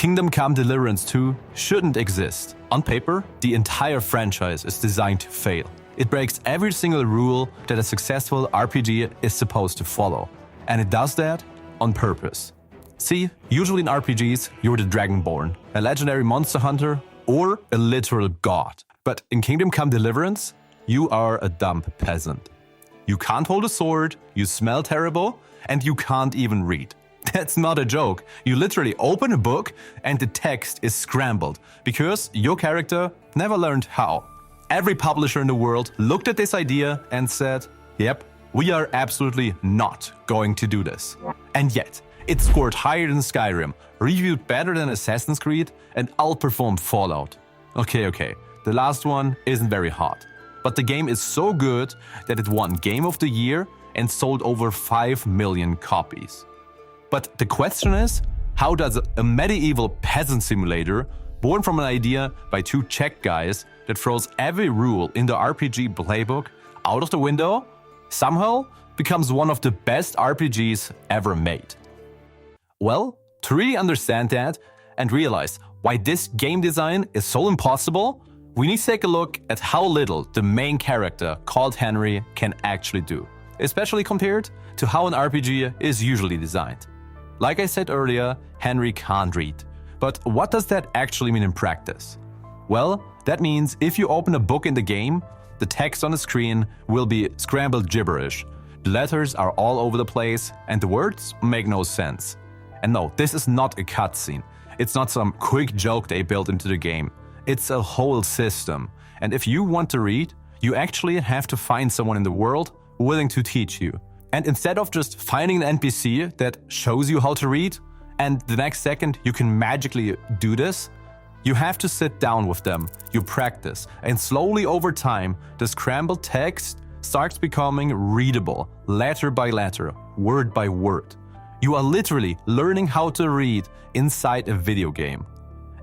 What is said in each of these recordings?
Kingdom Come Deliverance 2 shouldn't exist. On paper, the entire franchise is designed to fail. It breaks every single rule that a successful RPG is supposed to follow. And it does that on purpose. See, usually in RPGs, you're the Dragonborn, a legendary monster hunter, or a literal god. But in Kingdom Come Deliverance, you are a dumb peasant. You can't hold a sword, you smell terrible, and you can't even read. That's not a joke. You literally open a book and the text is scrambled because your character never learned how. Every publisher in the world looked at this idea and said, yep, we are absolutely not going to do this. And yet, it scored higher than Skyrim, reviewed better than Assassin's Creed, and outperformed Fallout. Okay, the last one isn't very hot. But the game is so good that it won Game of the Year and sold over 5 million copies. But the question is, how does a medieval peasant simulator, born from an idea by two Czech guys that throws every rule in the RPG playbook out of the window, somehow becomes one of the best RPGs ever made? Well, to really understand that and realize why this game design is so impossible, we need to take a look at how little the main character called Henry can actually do, especially compared to how an RPG is usually designed. Like I said earlier, Henry can't read. But what does that actually mean in practice? Well, that means if you open a book in the game, the text on the screen will be scrambled gibberish. The letters are all over the place and the words make no sense. And no, this is not a cutscene. It's not some quick joke they built into the game. It's a whole system. And if you want to read, you actually have to find someone in the world willing to teach you. And instead of just finding an NPC that shows you how to read, and the next second you can magically do this, you have to sit down with them, you practice, and slowly over time, the scrambled text starts becoming readable, letter by letter, word by word. You are literally learning how to read inside a video game.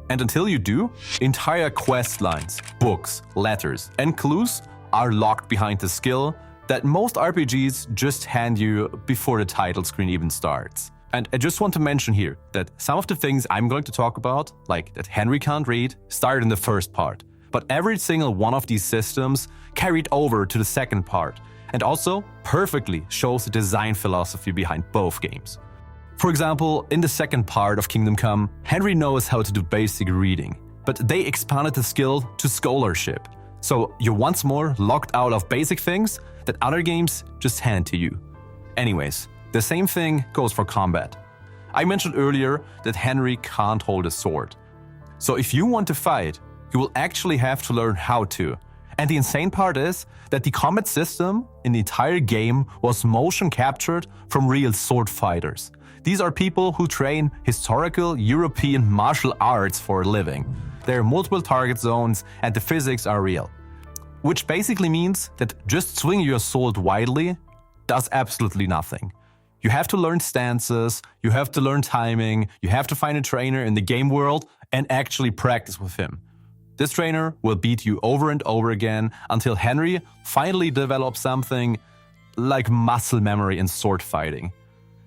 And until you do, entire quest lines, books, letters, and clues are locked behind the skill that most RPGs just hand you before the title screen even starts. And I just want to mention here that some of the things I'm going to talk about, like that Henry can't read, started in the first part. But every single one of these systems carried over to the second part, and also perfectly shows the design philosophy behind both games. For example, in the second part of Kingdom Come, Henry knows how to do basic reading, but they expanded the skill to scholarship. So you're once more locked out of basic things that other games just hand to you. Anyways, the same thing goes for combat. I mentioned earlier that Henry can't hold a sword. So if you want to fight, you will actually have to learn how to. And the insane part is that the combat system in the entire game was motion captured from real sword fighters. These are people who train historical European martial arts for a living. There are multiple target zones and the physics are real. Which basically means that just swinging your sword widely does absolutely nothing. You have to learn stances, you have to learn timing, you have to find a trainer in the game world and actually practice with him. This trainer will beat you over and over again until Henry finally develops something like muscle memory in sword fighting.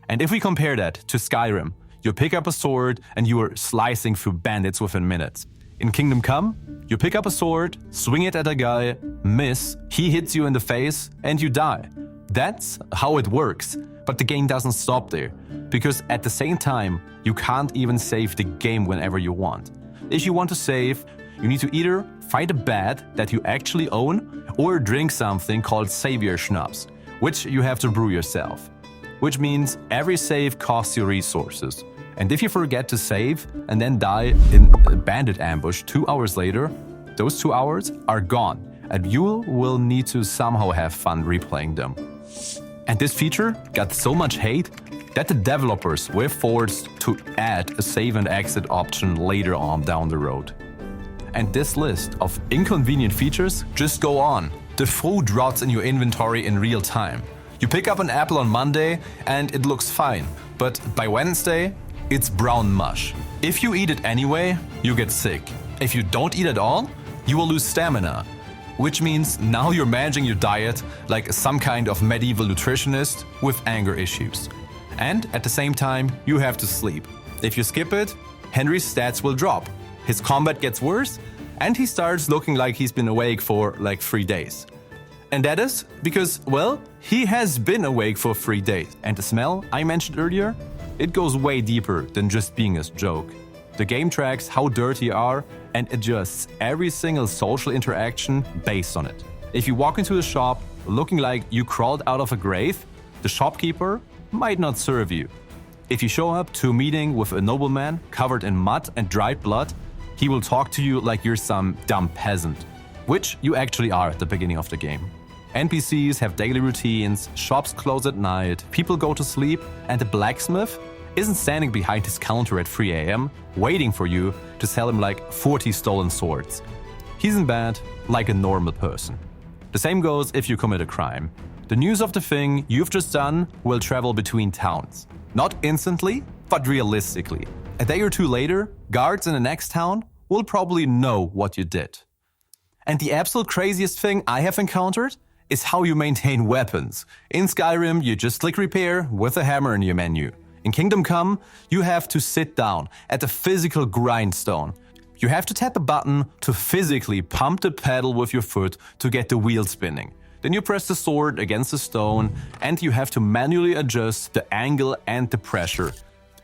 And if we compare that to Skyrim, you pick up a sword and you are slicing through bandits within minutes. In Kingdom Come, you pick up a sword, swing it at a guy, miss, he hits you in the face, and you die. That's how it works. But the game doesn't stop there, because at the same time, you can't even save the game whenever you want. If you want to save, you need to either find a bed that you actually own, or drink something called Savior Schnapps, which you have to brew yourself. Which means every save costs you resources. And if you forget to save and then die in a bandit ambush 2 hours later, those 2 hours are gone, and you will need to somehow have fun replaying them. And this feature got so much hate that the developers were forced to add a save and exit option later on down the road. And this list of inconvenient features just go on. The food rots in your inventory in real time. You pick up an apple on Monday and it looks fine, but by Wednesday, it's brown mush. If you eat it anyway, you get sick. If you don't eat at all, you will lose stamina. Which means now you're managing your diet like some kind of medieval nutritionist with anger issues. And at the same time, you have to sleep. If you skip it, Henry's stats will drop, his combat gets worse, and he starts looking like he's been awake for like 3 days. And that is because, well, he has been awake for 3 days. And the smell I mentioned earlier, it goes way deeper than just being a joke. The game tracks how dirty you are and adjusts every single social interaction based on it. If you walk into a shop looking like you crawled out of a grave, the shopkeeper might not serve you. If you show up to a meeting with a nobleman covered in mud and dried blood, he will talk to you like you're some dumb peasant, which you actually are at the beginning of the game. NPCs have daily routines, shops close at night, people go to sleep, and the blacksmith isn't standing behind his counter at 3 AM waiting for you to sell him like 40 stolen swords. He's in bed like a normal person. The same goes if you commit a crime. The news of the thing you've just done will travel between towns. Not instantly, but realistically. A day or two later, guards in the next town will probably know what you did. And the absolute craziest thing I have encountered is how you maintain weapons. In Skyrim, you just click repair with a hammer in your menu. In Kingdom Come, you have to sit down at a physical grindstone. You have to tap a button to physically pump the pedal with your foot to get the wheel spinning. Then you press the sword against the stone and you have to manually adjust the angle and the pressure.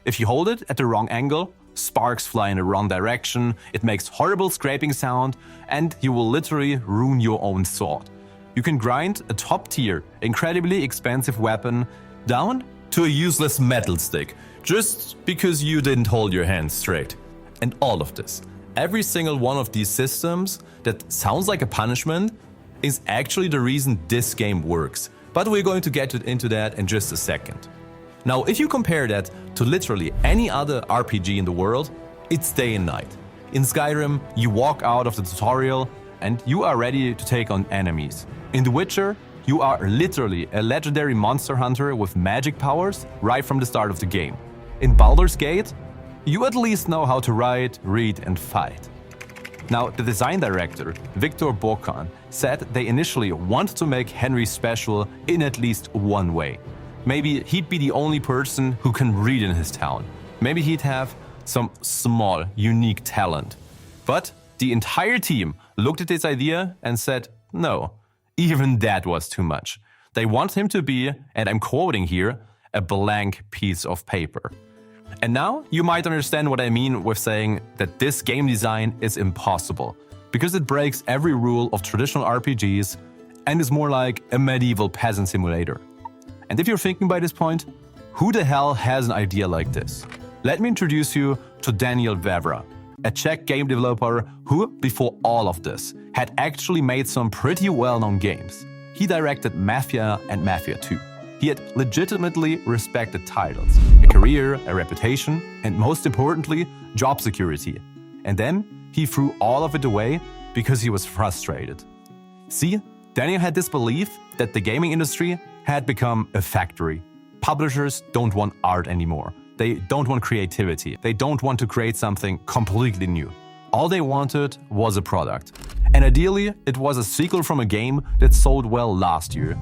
If you hold it at the wrong angle, sparks fly in the wrong direction, it makes horrible scraping sound, and you will literally ruin your own sword. You can grind a top-tier, incredibly expensive weapon down to a useless metal stick, just because you didn't hold your hands straight. And all of this, every single one of these systems that sounds like a punishment, is actually the reason this game works. But we're going to get into that in just a second. Now, if you compare that to literally any other RPG in the world, it's day and night. In Skyrim, you walk out of the tutorial and you are ready to take on enemies. In The Witcher, you are literally a legendary monster hunter with magic powers right from the start of the game. In Baldur's Gate, you at least know how to write, read, and fight. Now, the design director, Victor Bocan, said they initially wanted to make Henry special in at least one way. Maybe he'd be the only person who can read in his town. Maybe he'd have some small, unique talent. But the entire team looked at this idea and said, no, even that was too much. They want him to be, and I'm quoting here, a blank piece of paper. And now you might understand what I mean with saying that this game design is impossible, because it breaks every rule of traditional RPGs and is more like a medieval peasant simulator. And if you're thinking by this point, who the hell has an idea like this? Let me introduce you to Daniel Vavra, a Czech game developer who, before all of this, had actually made some pretty well-known games. He directed Mafia and Mafia 2. He had legitimately respected titles, a career, a reputation, and most importantly, job security. And then he threw all of it away because he was frustrated. See, Daniel had this belief that the gaming industry had become a factory. Publishers don't want art anymore. They don't want creativity. They don't want to create something completely new. All they wanted was a product. And ideally, it was a sequel from a game that sold well last year,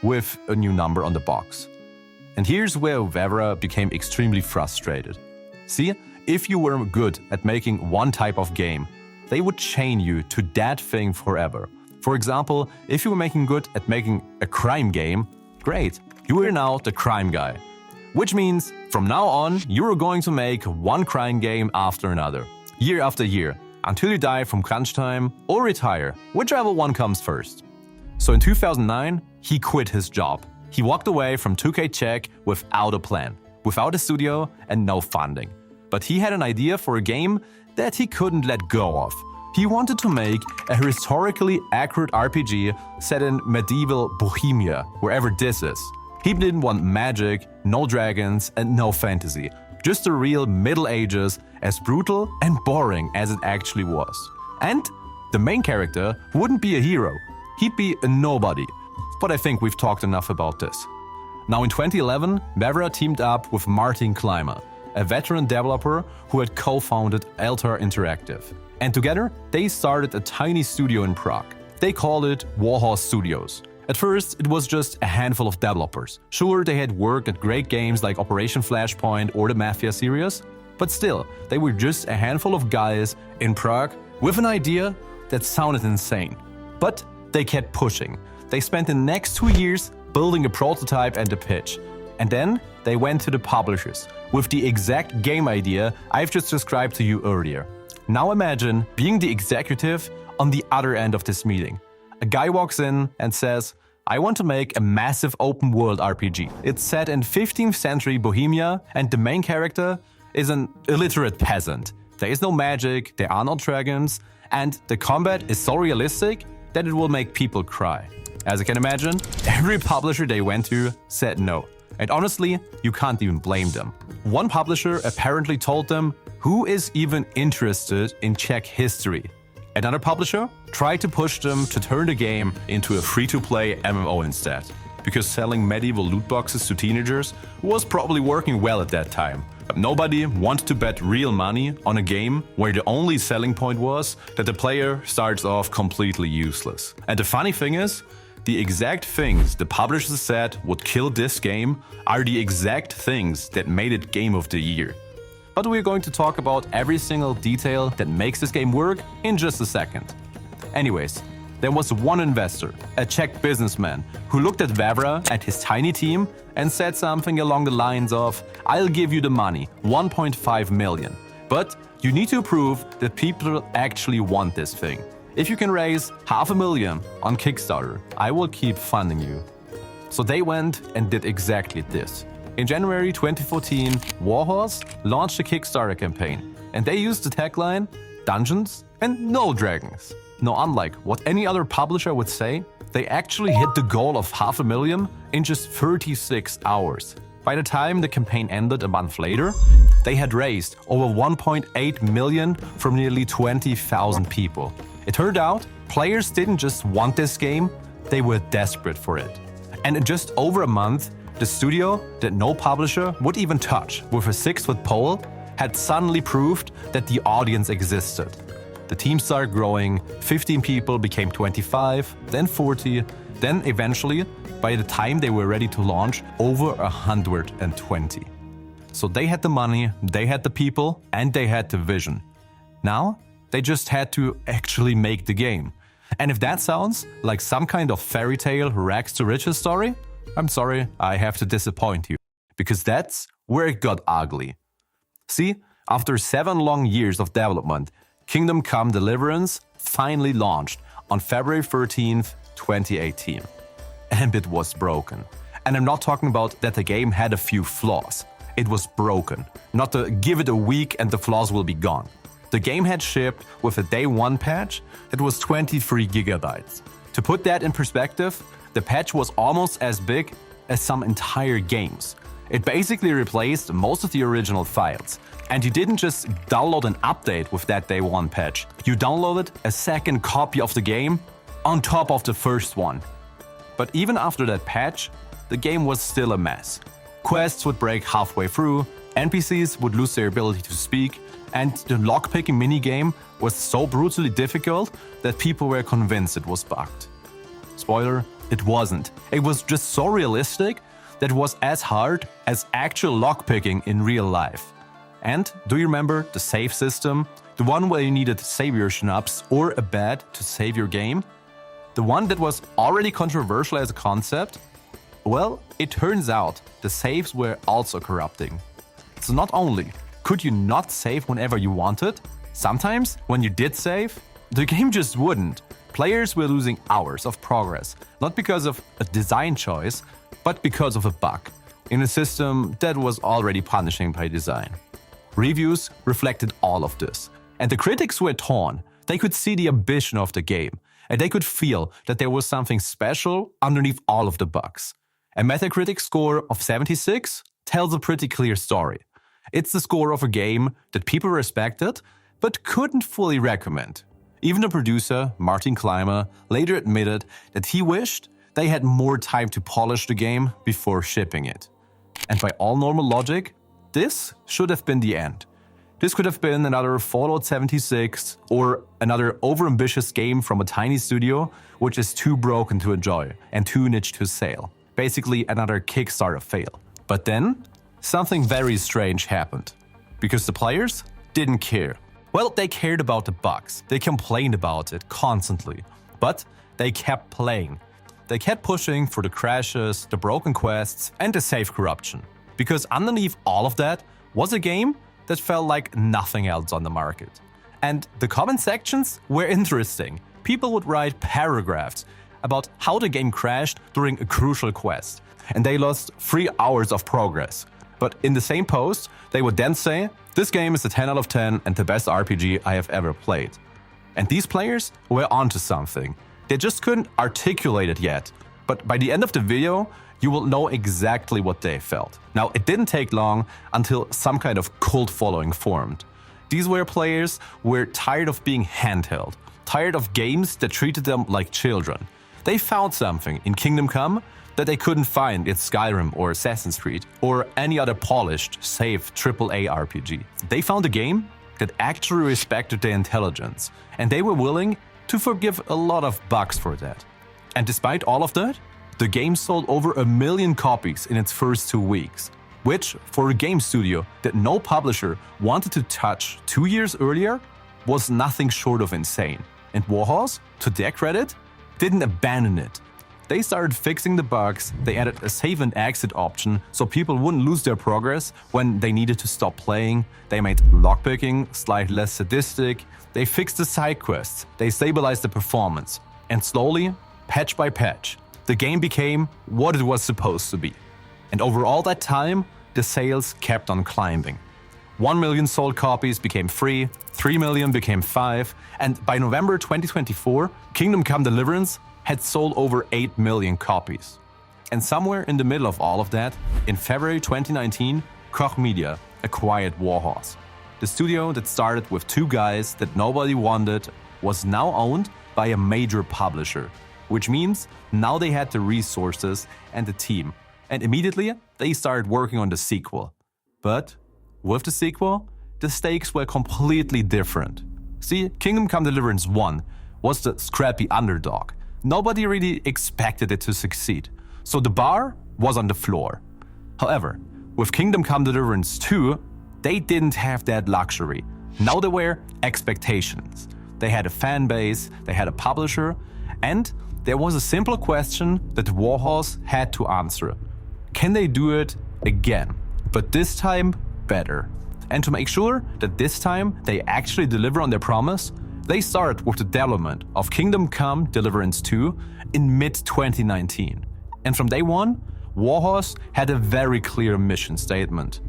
with a new number on the box. And here's where Vavra became extremely frustrated. See, if you were good at making one type of game, they would chain you to that thing forever. For example, if you were good at making a crime game, great, you are now the crime guy. Which means, from now on, you are going to make one crime game after another, year after year, until you die from crunch time or retire, whichever one comes first. So in 2009, he quit his job. He walked away from 2K Czech without a plan, without a studio and no funding. But he had an idea for a game that he couldn't let go of. He wanted to make a historically accurate RPG set in medieval Bohemia, wherever this is. He didn't want magic, no dragons, and no fantasy. Just the real Middle Ages, as brutal and boring as it actually was. And the main character wouldn't be a hero. He'd be a nobody. But I think we've talked enough about this. Now in 2011, Vavra teamed up with Martin Kleimer, a veteran developer who had co-founded Altar Interactive. And together, they started a tiny studio in Prague. They called it Warhorse Studios. At first, it was just a handful of developers. Sure, they had worked at great games like Operation Flashpoint or the Mafia series, But still, they were just a handful of guys in Prague with an idea that sounded insane. But they kept pushing. They spent the next 2 years building a prototype and a pitch. And then they went to the publishers with the exact game idea I've just described to you earlier. Now imagine being the executive on the other end of this meeting. A guy walks in and says, I want to make a massive open world RPG. It's set in 15th century Bohemia and the main character is an illiterate peasant. There is no magic, there are no dragons, and the combat is so realistic that it will make people cry. As you can imagine, every publisher they went to said no. And honestly, you can't even blame them. One publisher apparently told them, who is even interested in Czech history? Another publisher tried to push them to turn the game into a free-to-play MMO instead, because selling medieval loot boxes to teenagers was probably working well at that time. But nobody wanted to bet real money on a game where the only selling point was that the player starts off completely useless. And the funny thing is, the exact things the publishers said would kill this game are the exact things that made it Game of the Year. But we're going to talk about every single detail that makes this game work in just a second. Anyways, there was one investor, a Czech businessman, who looked at Vavra and his tiny team and said something along the lines of, I'll give you the money, 1.5 million. But you need to prove that people actually want this thing. If you can raise $500,000 on Kickstarter, I will keep funding you. So they went and did exactly this. In January 2014, Warhorse launched a Kickstarter campaign, and they used the tagline, Dungeons and no dragons. Now, unlike what any other publisher would say, they actually hit the goal of $500,000 in just 36 hours. By the time the campaign ended a month later, they had raised over 1.8 million from nearly 20,000 people. It turned out, players didn't just want this game, they were desperate for it. And in just over a month, the studio that no publisher would even touch with a 6-foot pole had suddenly proved that the audience existed. The team started growing, 15 people became 25, then 40, then eventually, by the time they were ready to launch, over 120. So they had the money, they had the people, and they had the vision. Now, they just had to actually make the game. And if that sounds like some kind of fairy tale rags to riches story, I'm sorry, I have to disappoint you. Because that's where it got ugly. See, after 7 long years of development, Kingdom Come Deliverance finally launched on February 13th, 2018. And it was broken. And I'm not talking about that the game had a few flaws. It was broken. Not to give it a week and the flaws will be gone. The game had shipped with a day 1 patch that was 23 gigabytes. To put that in perspective, the patch was almost as big as some entire games. It basically replaced most of the original files. And you didn't just download an update with that day 1 patch. You downloaded a second copy of the game on top of the first one. But even after that patch, the game was still a mess. Quests would break halfway through, NPCs would lose their ability to speak, and the lockpicking minigame was so brutally difficult that people were convinced it was bugged. Spoiler, it wasn't. It was just so realistic that it was as hard as actual lockpicking in real life. And do you remember the save system? The one where you needed savior schnapps or a bed to save your game? The one that was already controversial as a concept? Well, it turns out the saves were also corrupting. So not only could you not save whenever you wanted, sometimes when you did save, the game just wouldn't. Players were losing hours of progress, not because of a design choice, but because of a bug in a system that was already punishing by design. Reviews reflected all of this, and the critics were torn. They could see the ambition of the game, and they could feel that there was something special underneath all of the bugs. A Metacritic score of 76 tells a pretty clear story. It's the score of a game that people respected, but couldn't fully recommend. Even the producer, Martin Kleimer, later admitted that he wished they had more time to polish the game before shipping it. And by all normal logic, this should have been the end. This could have been another Fallout 76 or another overambitious game from a tiny studio which is too broken to enjoy and too niche to sell. Basically another Kickstarter fail. But then, something very strange happened. Because the players didn't care. Well, they cared about the bugs. They complained about it constantly. But they kept playing. They kept pushing for the crashes, the broken quests, and the save corruption. Because underneath all of that was a game that felt like nothing else on the market. And the comment sections were interesting. People would write paragraphs about how the game crashed during a crucial quest, and they lost 3 hours of progress. But in the same post, they would then say, "This game is a 10 out of 10 and the best RPG I have ever played." And these players were onto something. They just couldn't articulate it yet. But by the end of the video, you will know exactly what they felt. Now, it didn't take long until some kind of cult following formed. These were players who were tired of being handheld, tired of games that treated them like children. They found something in Kingdom Come that they couldn't find in Skyrim or Assassin's Creed or any other polished, safe AAA RPG. They found a game that actually respected their intelligence, and they were willing to forgive a lot of bugs for that. And despite all of that, the game sold over 1 million copies in its first 2 weeks, which, for a game studio that no publisher wanted to touch 2 years earlier, was nothing short of insane. And Warhorse, to their credit, didn't abandon it. They started fixing the bugs, they added a save and exit option so people wouldn't lose their progress when they needed to stop playing, they made lockpicking slightly less sadistic, they fixed the side quests, they stabilized the performance, and slowly, patch by patch, the game became what it was supposed to be. And over all that time, the sales kept on climbing. 1 million sold copies became 3, 3 million became 5, and by November 2024, Kingdom Come Deliverance had sold over 8 million copies. And somewhere in the middle of all of that, in February 2019, Koch Media acquired Warhorse. The studio that started with 2 guys that nobody wanted was now owned by a major publisher, which means now they had the resources and the team. And immediately, they started working on the sequel. But with the sequel, the stakes were completely different. See, Kingdom Come Deliverance 1 was the scrappy underdog. Nobody really expected it to succeed, so the bar was on the floor. However, with Kingdom Come Deliverance 2, they didn't have that luxury. Now there were expectations. They had a fan base, they had a publisher, and there was a simple question that Warhorse had to answer. Can they do it again, but this time better? And to make sure that this time they actually deliver on their promise, they started with the development of Kingdom Come Deliverance 2 in mid-2019. And from day one, Warhorse had a very clear mission statement.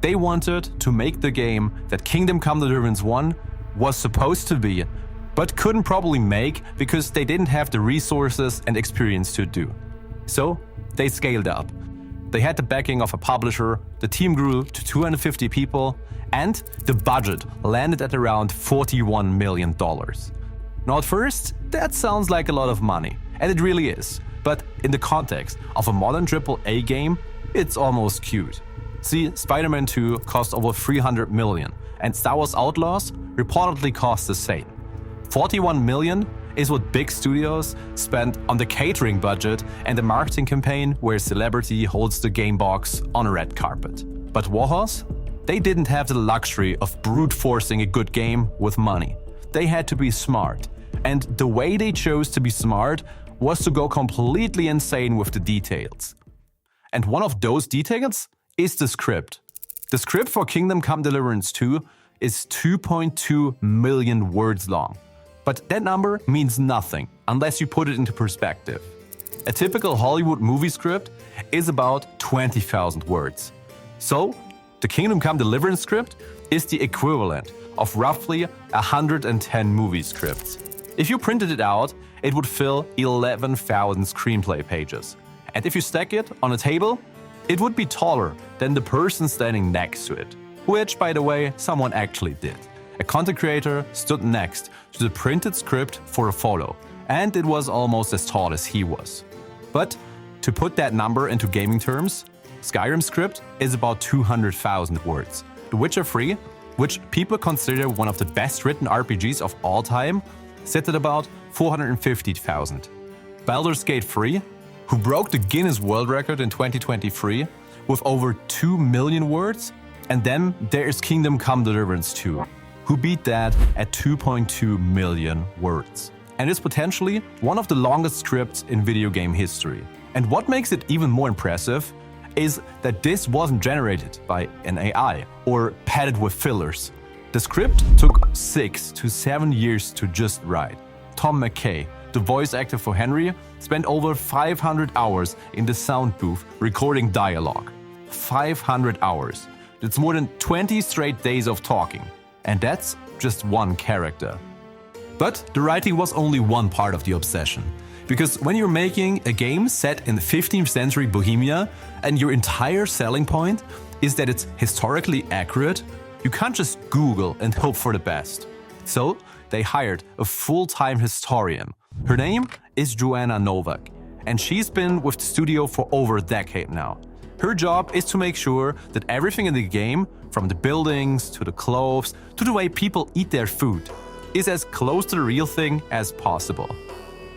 They wanted to make the game that Kingdom Come Deliverance 1 was supposed to be, but couldn't probably make because they didn't have the resources and experience to do. So they scaled up. They had the backing of a publisher, the team grew to 250 people, and the budget landed at around $41 million. Now at first, that sounds like a lot of money, and it really is. But in the context of a modern AAA game, it's almost cute. See, Spider-Man 2 cost over $300 million, and Star Wars Outlaws reportedly cost the same. $41 million is what big studios spend on the catering budget and the marketing campaign where a celebrity holds the game box on a red carpet. But Warhorse? They didn't have the luxury of brute forcing a good game with money. They had to be smart. And the way they chose to be smart was to go completely insane with the details. And one of those details is the script. The script for Kingdom Come Deliverance 2 is 2.2 million words long. But that number means nothing unless you put it into perspective. A typical Hollywood movie script is about 20,000 words. So, the Kingdom Come Deliverance script is the equivalent of roughly 110 movie scripts. If you printed it out, it would fill 11,000 screenplay pages. And if you stack it on a table, it would be taller than the person standing next to it. Which, by the way, someone actually did. A content creator stood next to the printed script for a photo, and it was almost as tall as he was. But to put that number into gaming terms, Skyrim's script is about 200,000 words. The Witcher 3, which people consider one of the best written RPGs of all time, sits at about 450,000. Baldur's Gate 3, who broke the Guinness World Record in 2023 with over 2 million words, And then there is Kingdom Come Deliverance 2, who beat that at 2.2 million words. And is potentially one of the longest scripts in video game history. And what makes it even more impressive is that this wasn't generated by an AI or padded with fillers. The script took 6 to 7 years to just write. Tom McKay, the voice actor for Henry, spent over 500 hours in the sound booth recording dialogue. 500 hours. That's more than 20 straight days of talking. And that's just one character. But the writing was only one part of the obsession. Because when you're making a game set in the 15th century Bohemia and your entire selling point is that it's historically accurate, you can't just Google and hope for the best. So they hired a full-time historian. Her name is Joanna Novak, and she's been with the studio for over a decade now. Her job is to make sure that everything in the game, from the buildings to the clothes to the way people eat their food, is as close to the real thing as possible.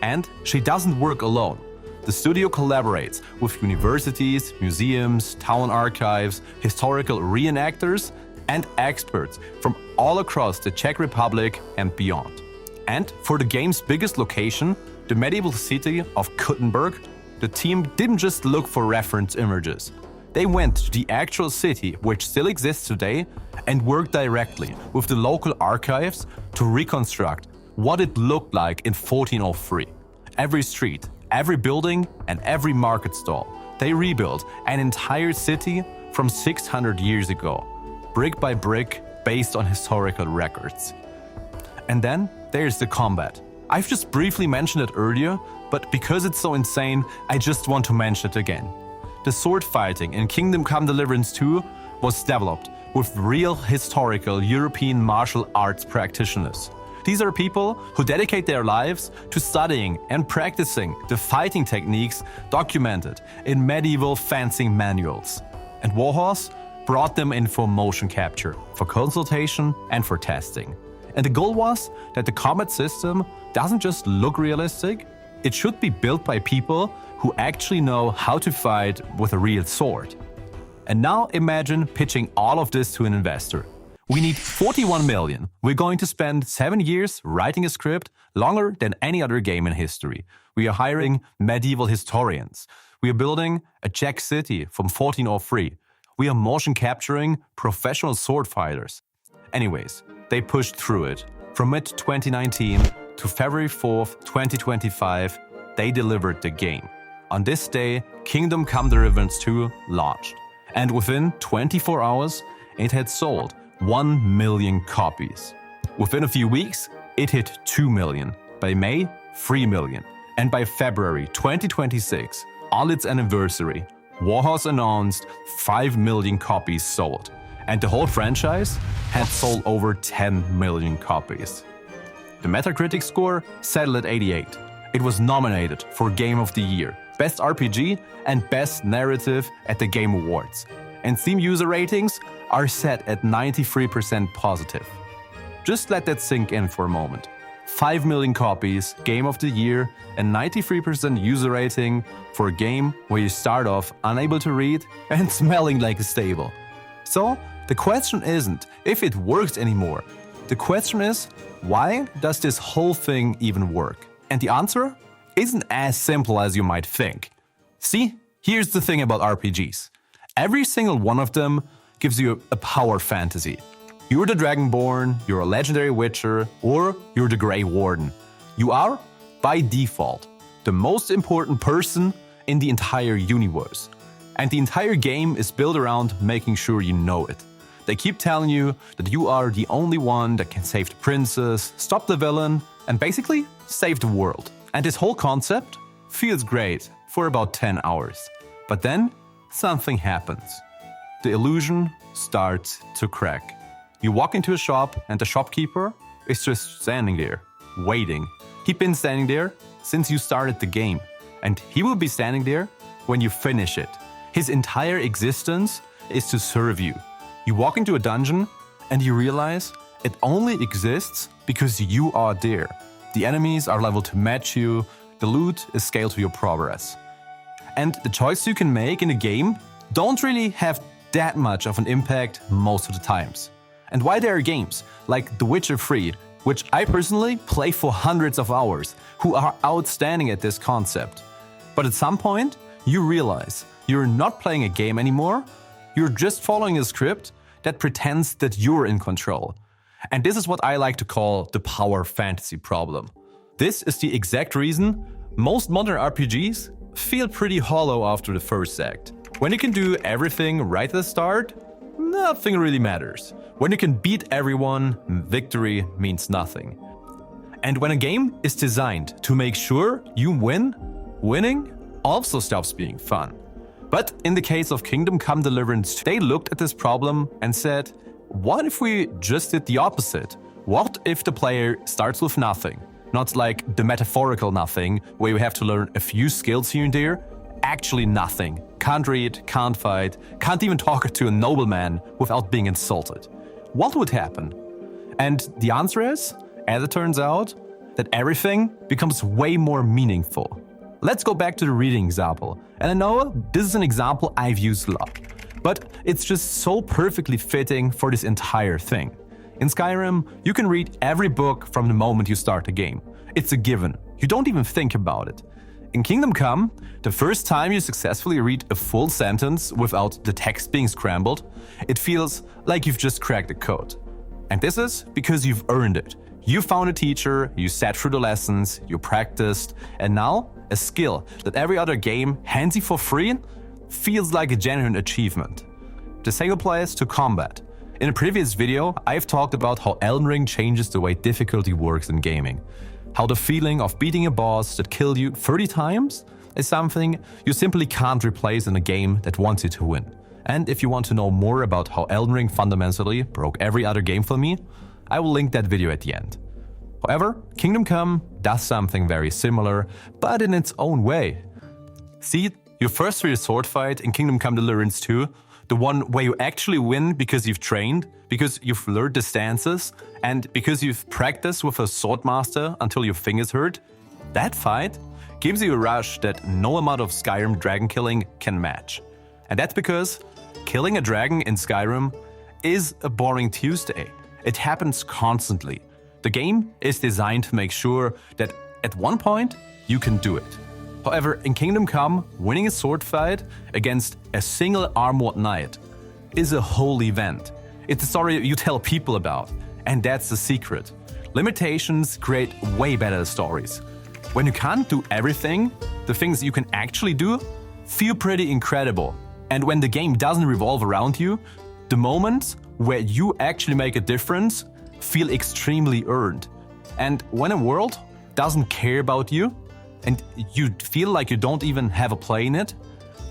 And she doesn't work alone. The studio collaborates with universities, museums, town archives, historical reenactors, and experts from all across the Czech Republic and beyond. And for the game's biggest location, the medieval city of Kuttenberg, the team didn't just look for reference images. They went to the actual city, which still exists today, and worked directly with the local archives to reconstruct what it looked like in 1403. Every street, every building, and every market stall. They rebuilt an entire city from 600 years ago, brick by brick, based on historical records. And then there's the combat. I've just briefly mentioned it earlier, but because it's so insane, I just want to mention it again. The sword fighting in Kingdom Come Deliverance 2 was developed with real historical European martial arts practitioners. These are people who dedicate their lives to studying and practicing the fighting techniques documented in medieval fencing manuals. And Warhorse brought them in for motion capture, for consultation, and for testing. And the goal was that the combat system doesn't just look realistic, it should be built by people who actually know how to fight with a real sword. And now imagine pitching all of this to an investor. We need 41 million. We're going to spend 7 years writing a script longer than any other game in history. We are hiring medieval historians. We are building a Czech city from 1403. We are motion capturing professional sword fighters. Anyways, they pushed through it. From mid-2019 to February 4th, 2025, they delivered the game. On this day, Kingdom Come Deliverance 2 launched. And within 24 hours, it had sold 1 million copies. Within a few weeks, it hit 2 million. By May, 3 million. And by February 2026, on its anniversary, Warhorse announced 5 million copies sold. And the whole franchise had sold over 10 million copies. The Metacritic score settled at 88. It was nominated for Game of the Year, Best RPG, and Best Narrative at the Game Awards. And Steam user ratings are set at 93% positive. Just let that sink in for a moment. 5 million copies, Game of the Year, and 93% user rating for a game where you start off unable to read and smelling like a stable. So, the question isn't if it works anymore. The question is, why does this whole thing even work? And the answer isn't as simple as you might think. See, here's the thing about RPGs. Every single one of them gives you a power fantasy. You're the Dragonborn, you're a legendary witcher, or you're the Grey Warden. You are, by default, the most important person in the entire universe. And the entire game is built around making sure you know it. They keep telling you that you are the only one that can save the princess, stop the villain, and basically save the world. And this whole concept feels great for about 10 hours. But then something happens. The illusion starts to crack. You walk into a shop and the shopkeeper is just standing there, waiting. He's been standing there since you started the game, and he will be standing there when you finish it. His entire existence is to serve you. You walk into a dungeon and you realize it only exists because you are there. The enemies are leveled to match you, the loot is scaled to your progress. And the choices you can make in a game don't really have that much of an impact most of the times. And why there are games like The Witcher 3, which I personally play for hundreds of hours, who are outstanding at this concept. But at some point, you realize you're not playing a game anymore, you're just following a script that pretends that you're in control. And this is what I like to call the power fantasy problem. This is the exact reason most modern RPGs feel pretty hollow after the first act. When you can do everything right at the start, nothing really matters. When you can beat everyone, victory means nothing. And when a game is designed to make sure you win, winning also stops being fun. But in the case of Kingdom Come Deliverance, they looked at this problem and said, what if we just did the opposite? What if the player starts with nothing? Not like the metaphorical nothing, where you have to learn a few skills here and there. Actually nothing. Can't read, can't fight, can't even talk to a nobleman without being insulted. What would happen? And the answer is, as it turns out, that everything becomes way more meaningful. Let's go back to the reading example. And I know this is an example I've used a lot, but it's just so perfectly fitting for this entire thing. In Skyrim, you can read every book from the moment you start the game. It's a given. You don't even think about it. In Kingdom Come, the first time you successfully read a full sentence without the text being scrambled, it feels like you've just cracked the code. And this is because you've earned it. You found a teacher, you sat through the lessons, you practiced, and now a skill that every other game hands you for free feels like a genuine achievement. The same applies to combat. In a previous video, I've talked about how Elden Ring changes the way difficulty works in gaming. How the feeling of beating a boss that killed you 30 times is something you simply can't replace in a game that wants you to win. And if you want to know more about how Elden Ring fundamentally broke every other game for me, I will link that video at the end. However, Kingdom Come does something very similar, but in its own way. See, your first real sword fight in Kingdom Come Deliverance 2, the one where you actually win because you've trained, because you've learned the stances, and because you've practiced with a swordmaster until your fingers hurt, that fight gives you a rush that no amount of Skyrim dragon killing can match. And that's because killing a dragon in Skyrim is a boring Tuesday. It happens constantly. The game is designed to make sure that at one point you can do it. However, in Kingdom Come, winning a sword fight against a single armored knight is a whole event. It's a story you tell people about, and that's the secret. Limitations create way better stories. When you can't do everything, the things you can actually do feel pretty incredible. And when the game doesn't revolve around you, the moments where you actually make a difference feel extremely earned. And when a world doesn't care about you, and you feel like you don't even have a play in it,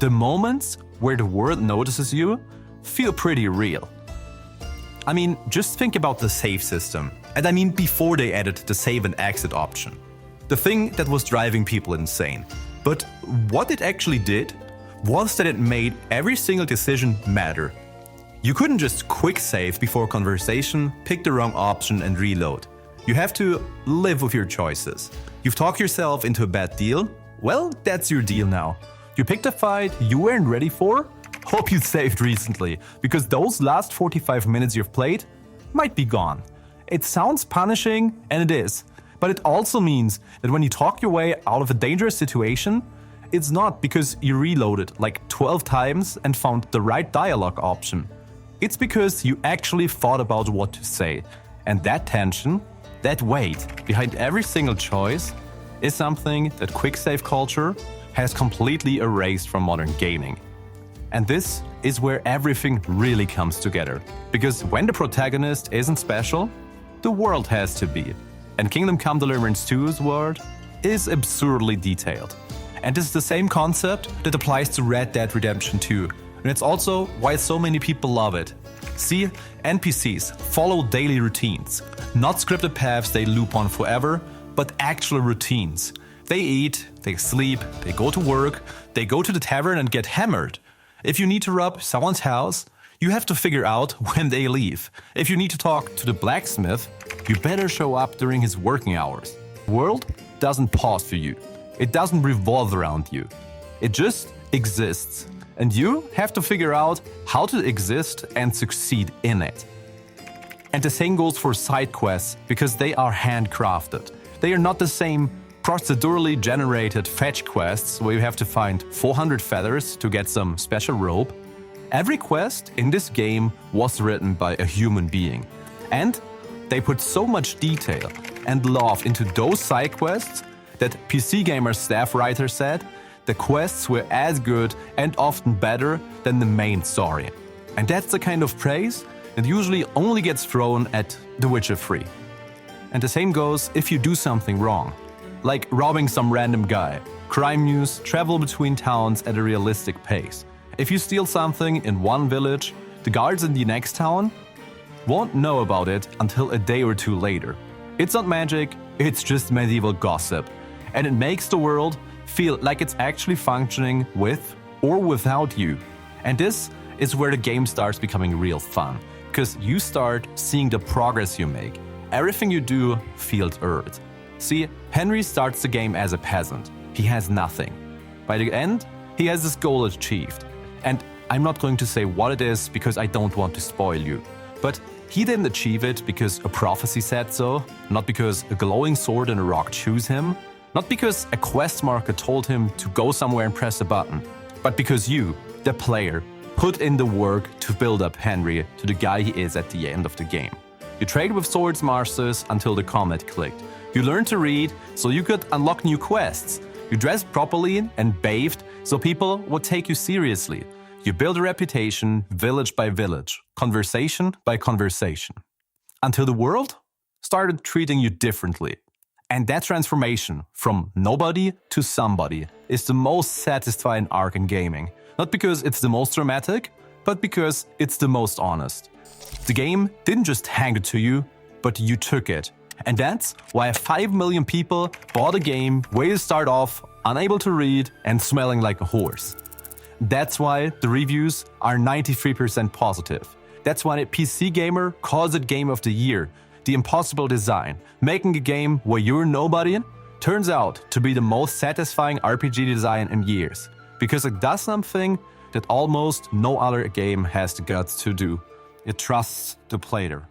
the moments where the world notices you feel pretty real. I mean, just think about the save system. And I mean before they added the save and exit option. The thing that was driving people insane. But what it actually did was that it made every single decision matter. You couldn't just quick save before conversation, pick the wrong option and reload. You have to live with your choices. You've talked yourself into a bad deal? Well, that's your deal now. You picked a fight you weren't ready for? Hope you saved recently, because those last 45 minutes you've played might be gone. It sounds punishing, and it is. But it also means that when you talk your way out of a dangerous situation, it's not because you reloaded like 12 times and found the right dialogue option. It's because you actually thought about what to say. And that tension, that weight behind every single choice is something that quick save culture has completely erased from modern gaming. And this is where everything really comes together. Because when the protagonist isn't special, the world has to be. And Kingdom Come Deliverance 2's world is absurdly detailed. And this is the same concept that applies to Red Dead Redemption 2. And it's also why so many people love it. See, NPCs follow daily routines. Not scripted paths they loop on forever, but actual routines. They eat, they sleep, they go to work, they go to the tavern and get hammered. If you need to rob someone's house, you have to figure out when they leave. If you need to talk to the blacksmith, you better show up during his working hours. The world doesn't pause for you. It doesn't revolve around you. It just exists. and you have to figure out how to exist and succeed in it. And the same goes for side quests, because they are handcrafted. They are not the same procedurally generated fetch quests where you have to find 400 feathers to get some special robe. Every quest in this game was written by a human being. And they put so much detail and love into those side quests that PC Gamer staff writer said the quests were as good and often better than the main story. And that's the kind of praise that usually only gets thrown at The Witcher 3. And the same goes if you do something wrong, like robbing some random guy. Crime news travel between towns at a realistic pace. If you steal something in one village, the guards in the next town won't know about it until a day or two later. It's not magic, it's just medieval gossip. And it makes the world feel like it's actually functioning with or without you. And this is where the game starts becoming real fun, because you start seeing the progress you make. Everything you do feels earned. See, Henry starts the game as a peasant. He has nothing. By the end, he has his goal achieved. And I'm not going to say what it is because I don't want to spoil you. But he didn't achieve it because a prophecy said so, not because a glowing sword and a rock chose him, not because a quest marker told him to go somewhere and press a button, but because you, the player, put in the work to build up Henry to the guy he is at the end of the game. You trade with swords masters until the combat clicked. You learned to read so you could unlock new quests. You dressed properly and bathed so people would take you seriously. You build a reputation village by village, conversation by conversation. Until the world started treating you differently. And that transformation from nobody to somebody is the most satisfying arc in gaming. Not because it's the most dramatic, but because it's the most honest. The game didn't just hand it to you, but you took it. And that's why 5 million people bought a game where you start off unable to read and smelling like a horse. That's why the reviews are 93% positive. That's why PC Gamer calls it Game of the Year. The impossible design, making a game where you're nobody, turns out to be the most satisfying RPG design in years. Because it does something that almost no other game has the guts to do. It trusts the player.